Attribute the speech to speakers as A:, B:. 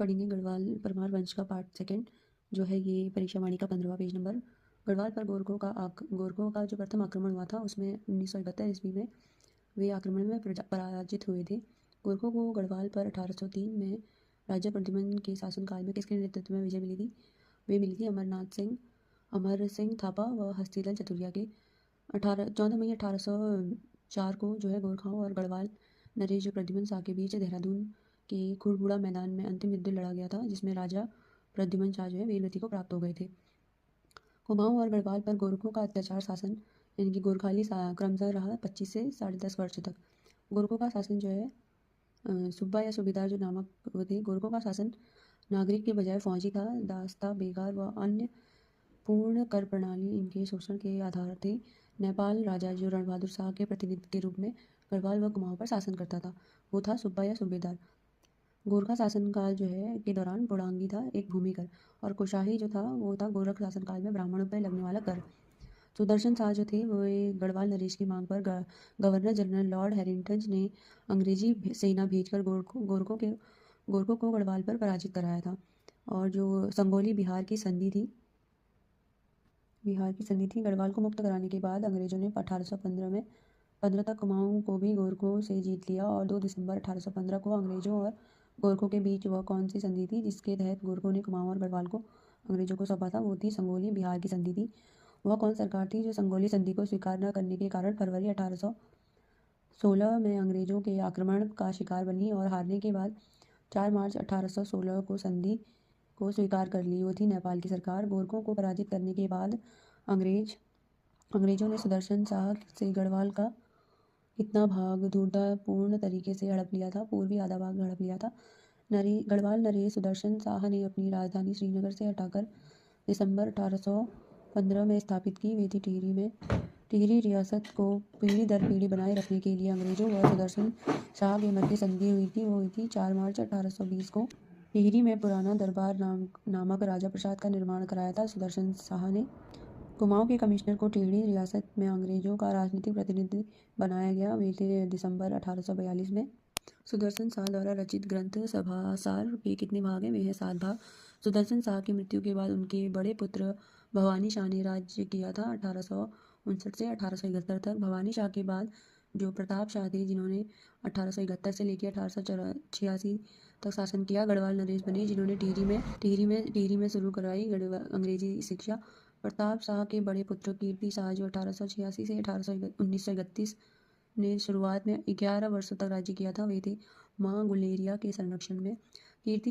A: पढ़ेंगे गढ़वाल परमार वंश का पार्ट सेकंड जो है ये परीक्षा वाणी का 15वां पेज नंबर। गढ़वाल पर गोरखों का जो प्रथम आक्रमण हुआ था उसमें 1971 ईस्वी में वे आक्रमण में पराजित हुए थे। गोरखों को गढ़वाल पर 1803 में राजा प्रद्युम्न के शासनकाल में किसके नेतृत्व में विजय मिली थी? वे मिली थी अमर सिंह थापा व हस्तीलाल चतुरिया के। 14 मई 1804 को जो है गोरखाओं और गढ़वाल नरेश जो प्रद्युम्न शाह के बीच देहरादून के खुड़बुड़ा मैदान में अंतिम युद्ध लड़ा गया था, जिसमें राजा प्रद्युम्न शाह जो है वीरगति को प्राप्त हो गए थे। कुमाऊं और गढ़वाल पर गोरखों का अत्याचार शासन यानी कि गोरखाली क्रमशः रहा 25 से 10.5 वर्ष तक। गोरखों का शासन जो है सुब्बा या सूबेदार जो नामक वो थे। गोरखों का शासन नागरिक के बजाय फौजी था। दास्ता बेगार व अन्य पूर्ण कर प्रणाली इनके शोषण के आधार थे। नेपाल राजा जो रणबहादुर शाह के प्रतिनिधि के रूप में गढ़वाल व कुमाऊं पर शासन करता था, वो था सुब्बा या सूबेदार। गोरखा शासनकाल जो है के दौरान पुड़ांगी था एक भूमि कर, और कुशाही जो था वो था गोरख शासनकाल में ब्राह्मणों पर लगने वाला कर। सुदर्शन शाह जो थे वो गढ़वाल नरेश की मांग पर गवर्नर जनरल लॉर्ड हैरिंटन ने अंग्रेजी सेना भेजकर गोरखों को गढ़वाल पर पराजित कराया था। और जो संगोली बिहार की संधि थी गढ़वाल को मुक्त कराने के बाद अंग्रेजों ने 1815 में 15 तक कुमाऊं को भी गोरखों से जीत लिया। और 2 दिसंबर 1815 को अंग्रेजों और गोरखों के बीच वह कौन सी संधि थी जिसके तहत गोरखों ने कुमाऊं और गढ़वाल को अंग्रेजों को सौंपा था? वो थी संगोली बिहार की संधि थी। वह कौन सरकार थी जो संगोली संधि को स्वीकार न करने के कारण फरवरी 1816 में अंग्रेजों के आक्रमण का शिकार बनी और हारने के बाद 4 मार्च 1816 को संधि को स्वीकार कर ली? वो थी नेपाल की सरकार। गोरखों को पराजित करने के बाद अंग्रेजों ने सुदर्शन शाह से गढ़वाल का कितना भाग धूर्ततापूर्ण तरीके से हड़प लिया था? पूर्वी आधा भाग हड़प लिया था। गढ़वाल नरेश सुदर्शन शाह ने अपनी राजधानी श्रीनगर से हटाकर दिसंबर 1815 में स्थापित की। वे थी टिहरी में। टिहरी रियासत को पीढ़ी दर पीढ़ी बनाए रखने के लिए अंग्रेजों व सुदर्शन शाह के मध्य संधि हुई थी। वो हुई थी 4 मार्च 1820 को। टिहरी में पुराना दरबार नामक राजा प्रसाद का निर्माण कराया था सुदर्शन शाह ने। कुमाऊं के कमिश्नर को टिहरी रियासत में अंग्रेजों का राजनीतिक प्रतिनिधि बनाया गया। वे थे दिसंबर 1842 में। सुदर्शन शाह द्वारा रचित ग्रंथ सभासार के कितने भाग हैं? वे हैं 7 भाग। सुदर्शन शाह की मृत्यु के बाद उनके बड़े पुत्र भवानी शाह ने राज्य किया था 1859 से 1871 तक। भवानी शाह के बाद जो प्रताप शाह थे जिन्होंने 1871 से लेकर 1886 तक शासन किया। गढ़वाल नरेश बने जिन्होंने टिहरी में शुरू करवाई अंग्रेजी शिक्षा। प्रताप शाह के बड़े पुत्र कीर्ति शाह जो 1886 से 1931 ने शुरुआत में 11 वर्षों तक राज्य किया था, वे थे माँ गुलेरिया के संरक्षण में। कीर्ति